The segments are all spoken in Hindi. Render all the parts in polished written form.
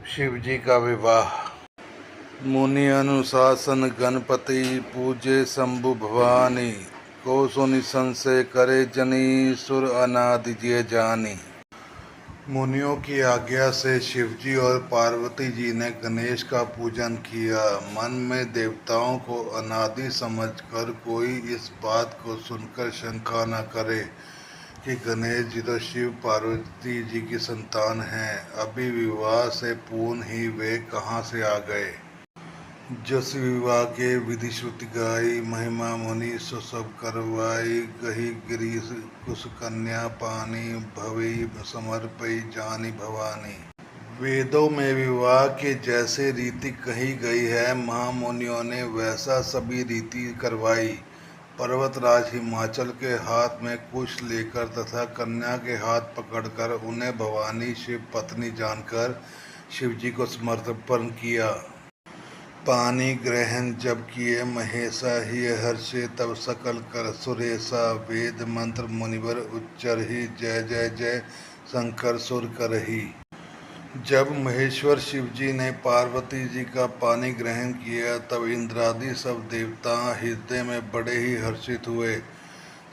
शिव जी का विवाह। मुनि अनुशासन गणपति पूजे शंभु भवानी। को सुनि संशय करे जनी सुर अनादि जिय जानी। मुनियों की आज्ञा से शिवजी और पार्वती जी ने गणेश का पूजन किया। मन में देवताओं को अनादि समझकर कोई इस बात को सुनकर शंका न करे कि गणेश जी तो शिव पार्वती जी की संतान हैं, अभी विवाह से पूर्व ही वे कहाँ से आ गए। जस विवाह के विधि श्रुति गाई, महिमा मुनि सो सब करवाई। गही गिरी कुश कन्या पानी, भवई समर्पई जानी भवानी। वेदों में विवाह के जैसे रीति कही गई है, महामुनियों ने वैसा सभी रीति करवाई। पर्वतराज हिमाचल के हाथ में कुश लेकर तथा कन्या के हाथ पकड़कर उन्हें भवानी शिव पत्नी जानकर शिवजी को समर्पण किया। पानी ग्रहण जब किए महेशा ही हर्षे, तब सकल कर सुरेशा। वेद मंत्र मुनिवर उच्चर ही, जय जय जय शंकर सुर करही। जब महेश्वर शिवजी ने पार्वती जी का पानी ग्रहण किया, तब इंद्रादि सब देवता हृदय में बड़े ही हर्षित हुए।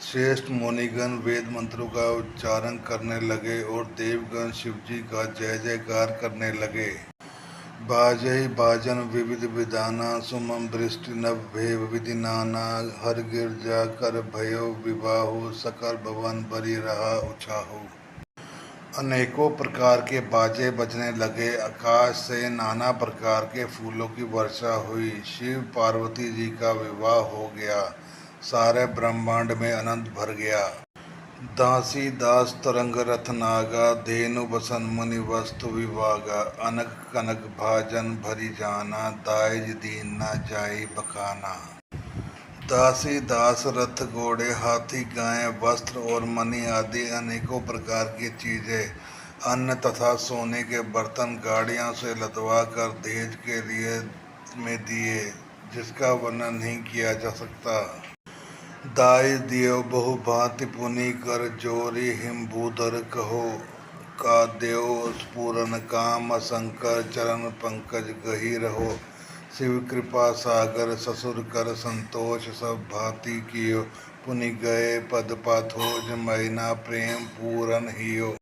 श्रेष्ठ मुनिगण वेद मंत्रों का उच्चारण करने लगे और देवगण शिवजी का जय जयकार करने लगे। बाजहि बाजन विविध विधाना, सुमम दृष्टि नव भेव विधि नाना। हर गिरजा कर भयो विवाहु, सकल भवन बरी रहा उछाहु। अनेकों प्रकार के बाजे बजने लगे, आकाश से नाना प्रकार के फूलों की वर्षा हुई। शिव पार्वती जी का विवाह हो गया, सारे ब्रह्मांड में आनंद भर गया। दासी दास तरंग रथ नागा, धेनु बसन मुनि वस्तु विभागा। अनक कनक भाजन भरी जाना, दायज दीन न जाई बखाना। दासी दास रथ घोड़े हाथी गाय वस्त्र और मणि आदि अनेकों प्रकार की चीजें, अन्न तथा सोने के बर्तन गाड़ियों से लदवा कर दहेज के लिए में दिए, जिसका वर्णन नहीं किया जा सकता। दाई दियो बहु भांति पुनि, कर जोरी हिम भूधर कहो। का देव स्फुरन काम शंकर, चरण पंकज गही रहो। शिव कृपा सागर ससुर कर संतोष, सब भांति कियो। पुनि गए पद पाथोज, महीना प्रेम पूरन हियो।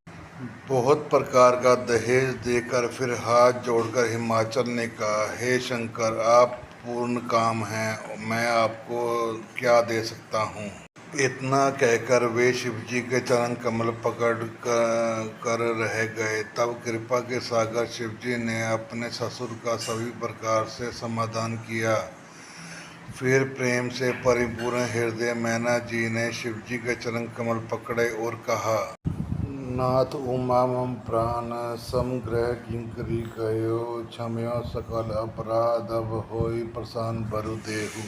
बहुत प्रकार का दहेज देकर फिर हाथ जोड़कर हिमाचल ने कहा, हे शंकर, आप पूर्ण काम हैं, मैं आपको क्या दे सकता हूँ। इतना कहकर वे शिवजी के चरण कमल पकड़ कर रह गए। तब कृपा के सागर शिवजी ने अपने ससुर का सभी प्रकार से समाधान किया। फिर प्रेम से परिपूर्ण हृदय मैना जी ने शिवजी के चरण कमल पकड़े और कहा, नाथ उमा मम प्राण समग्रह किंकरी कहो। क्षम्यो सकल अपराध, अब होई प्रसन्न बरु देहु।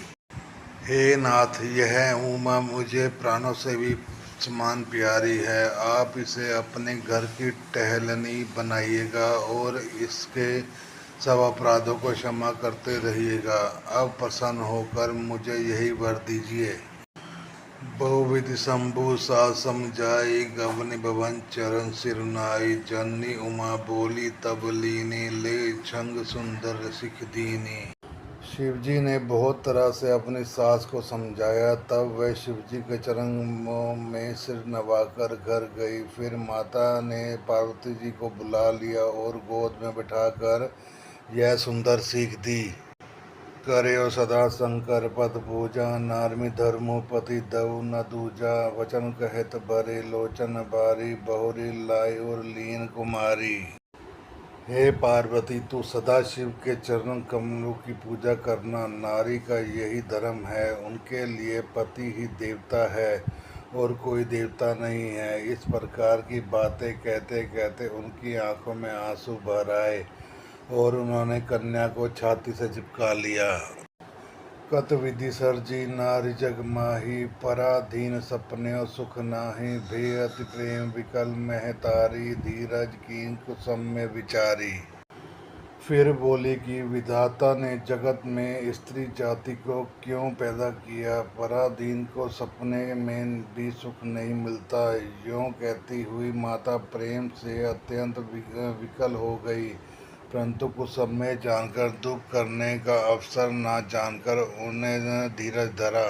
हे नाथ, यह उमा मुझे प्राणों से भी समान प्यारी है। आप इसे अपने घर की टहलनी बनाइएगा और इसके सब अपराधों को क्षमा करते रहिएगा। अब प्रसन्न होकर मुझे यही वर दीजिए। बहुविधि शंभु सा समझाई, गवनि भवन चरण सिरनाई। जननी उमा बोली तब लीनी, ले छंग सुंदर सिख दीनी। शिवजी ने बहुत तरह से अपनी सास को समझाया, तब वह शिवजी के चरणों में सिर नवाकर घर गई। फिर माता ने पार्वती जी को बुला लिया और गोद में बिठाकर यह सुंदर सीख दी। करयो सदा शंकर पद पूजा, नारमी धर्मो पति दऊ न दूजा। वचन कहत बरे लोचन बारी, बहुरी लाई और लीन कुमारी। हे पार्वती, तू सदा शिव के चरण कमलों की पूजा करना। नारी का यही धर्म है, उनके लिए पति ही देवता है और कोई देवता नहीं है। इस प्रकार की बातें कहते कहते उनकी आंखों में आंसू भर आए और उन्होंने कन्या को छाती से चिपका लिया। कत विधि सर्जी नारी जग माही, पराधीन सपन्यो सुख नाही। भे अति प्रेम विकल महतारी, धीरज कीन कुसुम में विचारी। फिर बोली कि विधाता ने जगत में स्त्री जाति को क्यों पैदा किया। पराधीन को सपने में भी सुख नहीं मिलता। यूँ कहती हुई माता प्रेम से अत्यंत विकल हो गई परंतु कुछ समय जानकर दुख करने का अवसर न जानकर उन्हें धीरज धरा।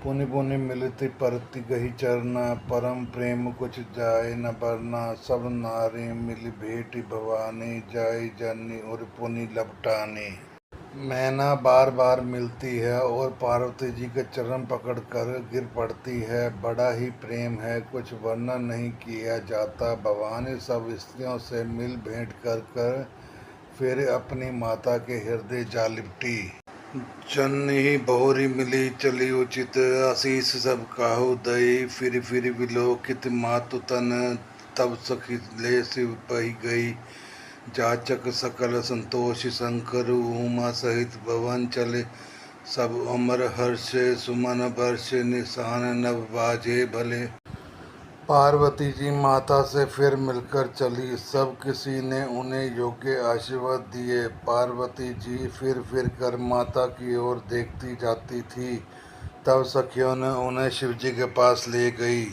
पुनि पुनि मिलती परति गही चरना, परम प्रेम कुछ जाय न बरना। सब नारी मिली भेटी भवानी, जाय जननी और पुनि लपटानी। मैना बार बार मिलती है और पार्वती जी के चरण पकड़कर गिर पड़ती है। बड़ा ही प्रेम है, कुछ वर्णन नहीं किया जाता। भवानी सब स्त्रियों से मिल भेंट कर फिर अपनी माता के हृदय जा लिपटी। जननी बहुरी मिली चली उचित, आशीष सब काहू दई। फिर विलोकित मातु तन, तब सखी ले शिव पही गई। जाचक सकल संतोष शंकर, उमा सहित भवन चले। सब अमर हर्ष सुमन वर्ष, निशान नव बाजे भले। पार्वती जी माता से फिर मिलकर चली। सब किसी ने उन्हें योग्य आशीर्वाद दिए। पार्वती जी फिर कर माता की ओर देखती जाती थी। तब सखियों ने उन्हें शिव जी के पास ले गई।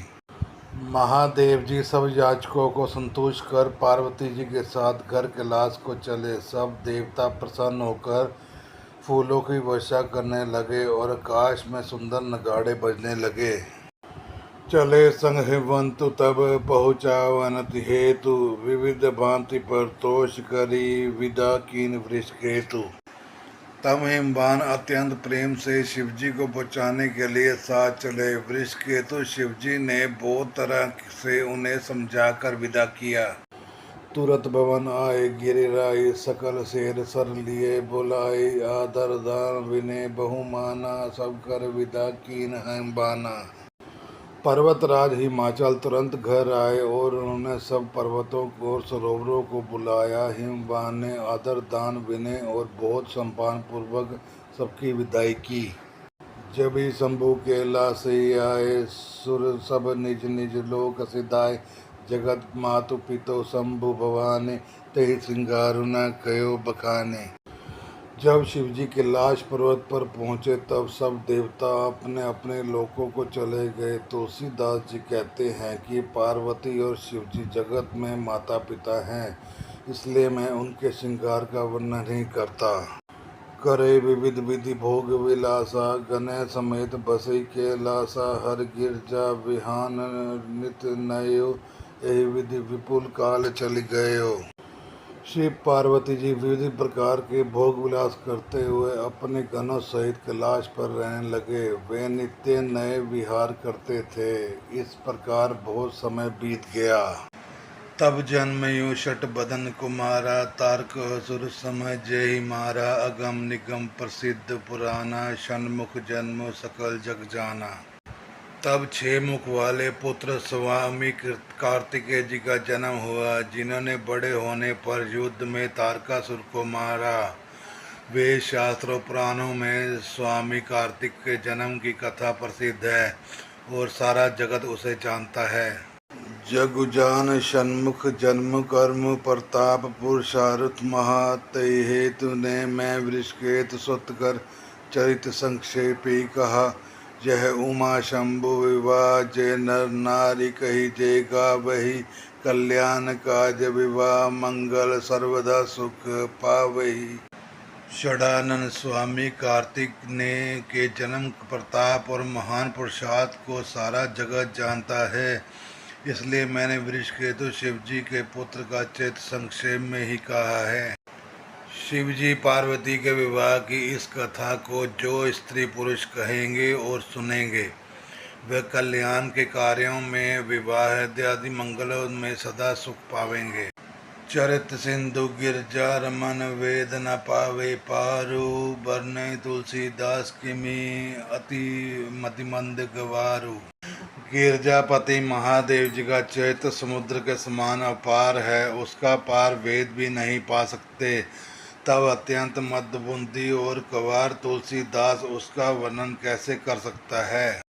महादेव जी सब याचकों को संतुष्ट कर पार्वती जी के साथ घर कैलाश को चले। सब देवता प्रसन्न होकर फूलों की वर्षा करने लगे और आकाश में सुंदर नगाड़े बजने लगे। चले संग हिमवंतु तब पहुँचावन हेतु, विविध भांति पर तोष करी विदा कीन वृषकेतु। तब हिमवान अत्यंत प्रेम से शिवजी को बचाने के लिए साथ चले। वृषकेतु शिवजी ने बहुत तरह से उन्हें समझाकर विदा किया। तुरत भवन आए गिरिराई, सकल शेर सर लिए बुलाए। आदर दान विनय बहुमाना, सब कर विदा कीन हिमवाना। पर्वतराज हिमाचल तुरंत घर आए और उन्होंने सब पर्वतों को और सरोवरों को बुलाया। हिमवान ने आदर दान विनय और बहुत सम्मान पूर्वक सबकी विदाई की। जब ही शंभु कैलाश आए, सुर सब निज निज लोक सिधाए। जगत मातु पितो शंभु भवाने, तहि श्रृंगारु न कयो बखाने। जब शिवजी कैलाश पर्वत पर पहुँचे तब सब देवता अपने अपने लोकों को चले गए। तुलसीदास जी कहते हैं कि पार्वती और शिवजी जगत में माता पिता हैं, इसलिए मैं उनके श्रृंगार का वर्णन नहीं करता। करे विविध विधि भोग विलासा, गने समेत बसई कैलासा। हर गिरजा विहान नित नयो, यही विधि विपुल काल चल गयो। शिव पार्वती जी विविध प्रकार के भोग विलास करते हुए अपने गणों सहित कैलाश पर रहने लगे। वे नित्य नए विहार करते थे। इस प्रकार बहुत समय बीत गया। तब जन्मयो शठ बदन कुमारा, तारक असुर समय जय मारा। अगम निगम प्रसिद्ध पुराना, षण्मुख जन्म सकल जग जाना। तब 6 मुख वाले पुत्र स्वामी कार्तिकेय जी का जन्म हुआ, जिन्होंने बड़े होने पर युद्ध में तारकासुर को मारा। वे शास्त्रों पुराणों में स्वामी कार्तिक के जन्म की कथा प्रसिद्ध है और सारा जगत उसे जानता है। जग जान षण्मुख जन्म कर्म प्रताप, पुरुषार्थ महा। तै हेतु ने मैं वृषकेतु सुत कर, चरित संक्षेपी कहा। यह उमा शंभु विवाह, जय नर नारी कही जेगा वही। कल्याण काज विवाह, मंगल सर्वदा सुख पावही। षडानन स्वामी कार्तिक ने के जन्म प्रताप और महान पुरुषार्थ को सारा जगत जानता है, इसलिए मैंने वृषकेतु शिवजी के पुत्र का चरित्र संक्षेप में ही कहा है। शिवजी पार्वती के विवाह की इस कथा को जो स्त्री पुरुष कहेंगे और सुनेंगे, वे कल्याण के कार्यों में, विवाह इत्यादि मंगलों में सदा सुख पावेंगे। चरित सिंधु गिरजा रमन, वेद न पावे पारू। बरने तुलसीदास किमी, अति मतिमंद गवारू। गिरजापति महादेव जी का चैत्य समुद्र के समान अपार है, उसका पार वेद भी नहीं पा सकते। तब अत्यंत मदबुद्धि और कवार तुलसीदास उसका वर्णन कैसे कर सकता है।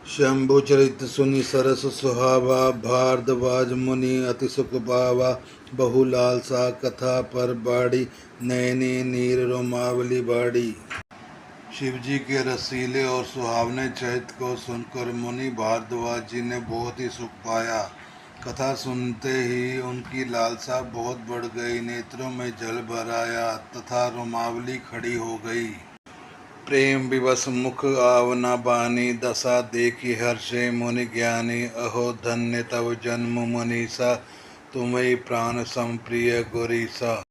शंभु चरित सुनि सरस सुहावा, भारद्वाज मुनि अति सुख पावा। बहु लालसा कथा पर बाड़ी, नैनी नीर रोमावली बाड़ी। शिवजी के रसीले और सुहावने चरित्र को सुनकर मुनि भारद्वाज जी ने बहुत ही सुख पाया। कथा सुनते ही उनकी लालसा बहुत बढ़ गई, नेत्रों में जल भर आया तथा रोमावली खड़ी हो गई। प्रेम विवश मुख आवना बानी, दशा देखी हर्षे मुनि ज्ञानी। अहो धन्य तव जन्म मनीषा, तुम्हें प्राण समप्रिय गोरीसा।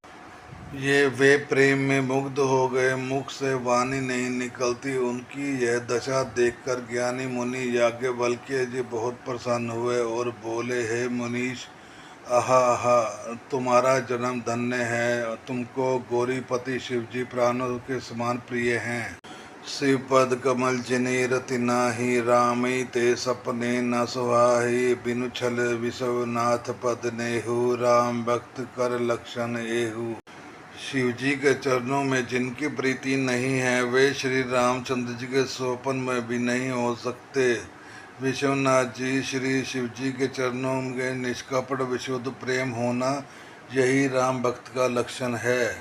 ये वे प्रेम में मुग्ध हो गए, मुख से वाणी नहीं निकलती। उनकी यह दशा देखकर ज्ञानी मुनि याज्ञवल्क्य जी बहुत प्रसन्न हुए और बोले, हे मुनीश, आहा आहा, तुम्हारा जन्म धन्य है। तुमको गौरीपति शिवजी प्राणों के समान प्रिय हैं। शिव पद कमल जिनि रति नाही, रामई ते सपने न सुहाई। बिनु छल विश्वनाथ पद नेहु, राम भक्त कर लक्षण एहु। शिव जी के चरणों में जिनकी प्रीति नहीं है, वे श्री रामचंद्र जी के स्वप्न में भी नहीं हो सकते। विश्वनाथ जी, श्री शिव जी के चरणों में निष्कपट विशुद्ध प्रेम होना, यही राम भक्त का लक्षण है।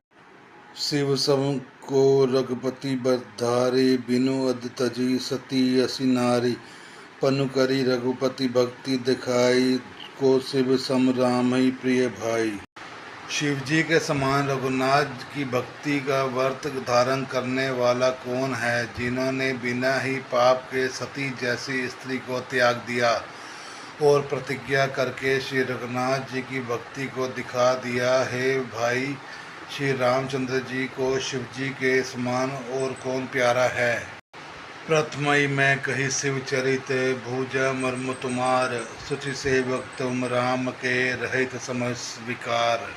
शिव सम को रघुपति बधारी, बिनु अद तजी सती असी नारी। पनु करी रघुपति भक्ति दिखाई, को शिव सम राम ही प्रिय भाई। शिव जी के समान रघुनाथ की भक्ति का व्रत धारण करने वाला कौन है, जिन्होंने बिना ही पाप के सती जैसी स्त्री को त्याग दिया और प्रतिज्ञा करके श्री रघुनाथ जी की भक्ति को दिखा दिया। हे भाई, श्री रामचंद्र जी को शिव जी के समान और कौन प्यारा है। प्रथमई मैं कही शिव चरित, भूजा मर्म तुम्हार। सुचि सेवक तुम राम के, रहित समझ विकार।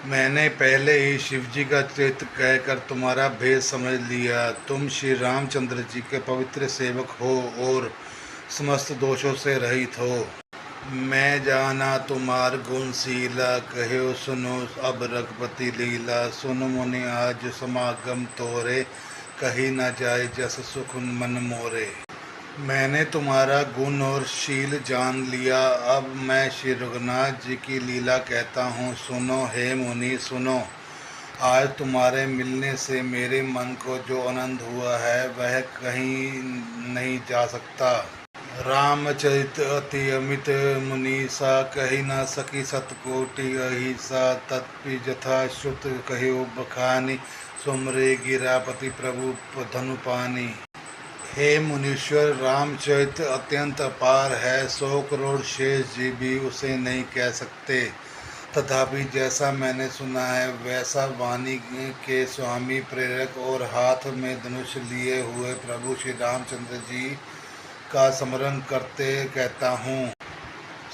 मैंने पहले ही शिव जी का चरित्र कहकर तुम्हारा भेद समझ लिया। तुम श्री रामचंद्र जी के पवित्र सेवक हो और समस्त दोषों से रहित हो। मैं जाना तुम्हार गुणशीला, कहो सुनो अब रघुपति लीला। सुन मुनि आज समागम तोरे, कही न जाए जस सुख मन मोरे। मैंने तुम्हारा गुण और शील जान लिया, अब मैं श्री रघुनाथ जी की लीला कहता हूँ। सुनो हे मुनि सुनो, आज तुम्हारे मिलने से मेरे मन को जो आनंद हुआ है वह कहीं नहीं जा सकता। रामचरित अति अमित मुनीसा, कही न सकी सतकोटि अहिसा। तत्पि जथा श्रुत कहो बखानी, सुमरे गिरापति प्रभु धनुपानी। हे मुनीश्वर, रामचरित अत्यंत अपार है, 100 करोड़ शेष जी भी उसे नहीं कह सकते। तथापि जैसा मैंने सुना है वैसा वाणी के स्वामी, प्रेरक और हाथ में धनुष लिए हुए प्रभु श्री रामचंद्र जी का स्मरण करते कहता हूँ।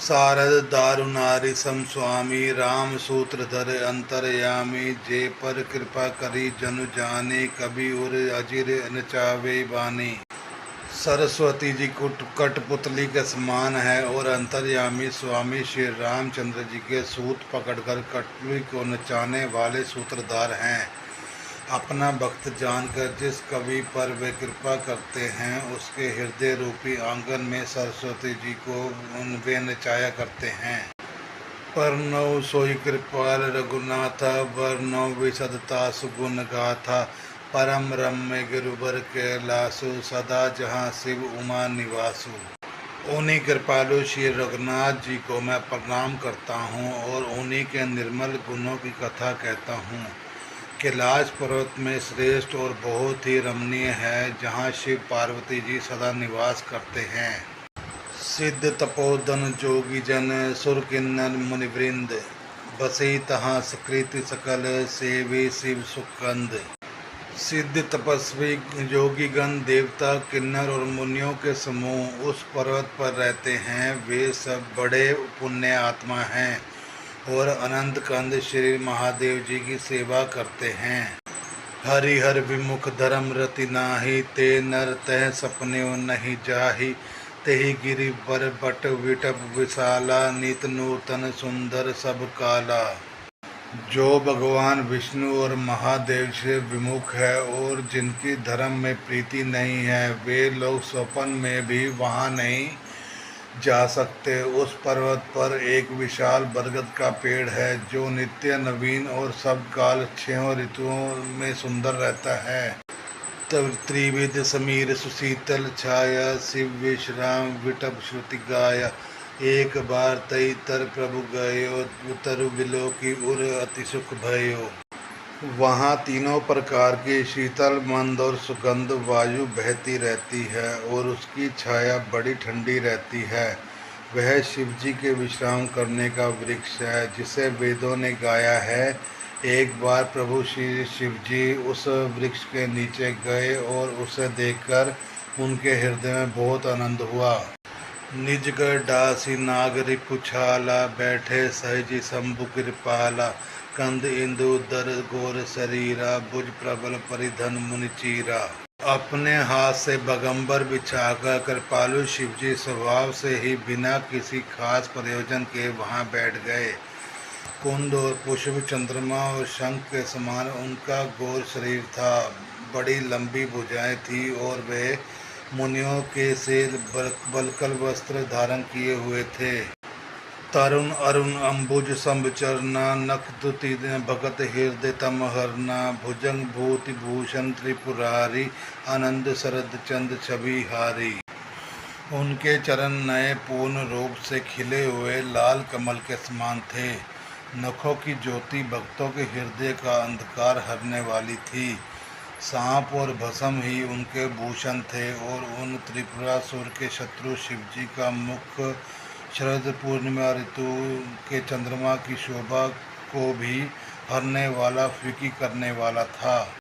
सारद दारुनारी सम स्वामी, राम सूत्रधर अंतरयामी। जे पर कृपा करी जनु जाने, कभी उर अजिर नचावे बानी। सरस्वती जी कठपुतली के समान है और अंतर्यामी स्वामी श्री रामचंद्र जी के सूत पकड़कर कठपुतली को नचाने वाले सूत्रधार हैं। अपना भक्त जानकर जिस कवि पर वे कृपा करते हैं, उसके हृदय रूपी आंगन में सरस्वती जी को वे नचाया करते हैं। परनौ सोई कृपाल रघुनाथा, वर्णौ विशदता सुगुण गाथा। परम रम्य गिरुबर कैलासु, सदा जहाँ शिव उमा निवासु। उन्हीं कृपालु श्री रघुनाथ जी को मैं प्रणाम करता हूँ और उन्हीं के निर्मल गुणों की कथा कहता हूँ। कैलाश पर्वत में श्रेष्ठ और बहुत ही रमणीय है, जहाँ शिव पार्वती जी सदा निवास करते हैं। सिद्ध तपोधन जोगी जन, सुर किन्नर मुनिवृंद। बसी तहाँ सकृति सकल, सेवी शिव सुकंद। सिद्ध तपस्वी योगीगण, देवता, किन्नर और मुनियों के समूह उस पर्वत पर रहते हैं। वे सब बड़े पुण्य आत्मा हैं और अनंत कंद श्री महादेव जी की सेवा करते हैं। हरिहर विमुख धर्म रति नाही, ते नर तह सपने नहीं जाही। तेहि गिरि बर बट विटप विशाला, नित नूतन सुंदर सब काला। जो भगवान विष्णु और महादेव से विमुख है और जिनकी धर्म में प्रीति नहीं है, वे लोग स्वप्न में भी वहाँ नहीं जा सकते। उस पर्वत पर एक विशाल बरगद का पेड़ है, जो नित्य नवीन और सब काल 6 ऋतुओं में सुंदर रहता है। तब त्रिविध समीर सुशीतल छाया, शिव विश्राम विटप श्रुति गाया। एक बार तई तर प्रभु गयो, उतरु बिलो की उर अति सुख भयो। वहाँ तीनों प्रकार की शीतल मंद और सुगंध वायु बहती रहती है और उसकी छाया बड़ी ठंडी रहती है। वह शिव जी के विश्राम करने का वृक्ष है जिसे वेदों ने गाया है। एक बार प्रभु श्री शिव जी उस वृक्ष के नीचे गए और उसे देखकर उनके हृदय में बहुत आनंद हुआ। निजगढ़ डासी नागरि पुछाला, बैठे सहजी शंभु कृपाला। कंद इंदु दर गोर शरीरा, भुज प्रबल परिधन मुनि चीरा। अपने हाथ से बगंबर बिछाकर कृपालु शिवजी स्वभाव से ही बिना किसी खास प्रयोजन के वहां बैठ गए। कुंद और पुष्प, चंद्रमा और शंख के समान उनका गोर शरीर था। बड़ी लंबी भुजाएं थी और वे मुनियों के से बलकल वस्त्र धारण किए हुए थे। तरुण अरुण अम्बुज संचरना, नख दुति भगत हृदय तम हरना। भुजंग भूति भूषण त्रिपुरारी, आनंद शरद चंद छवि हारी। उनके चरण नए पूर्ण रूप से खिले हुए लाल कमल के समान थे। नखों की ज्योति भक्तों के हृदय का अंधकार हरने वाली थी। सांप और भस्म ही उनके भूषण थे और उन त्रिपुरासुर के शत्रु शिवजी का मुख शरद पूर्णिमा ऋतु के चंद्रमा की शोभा को भी हरने वाला, फीकी करने वाला था।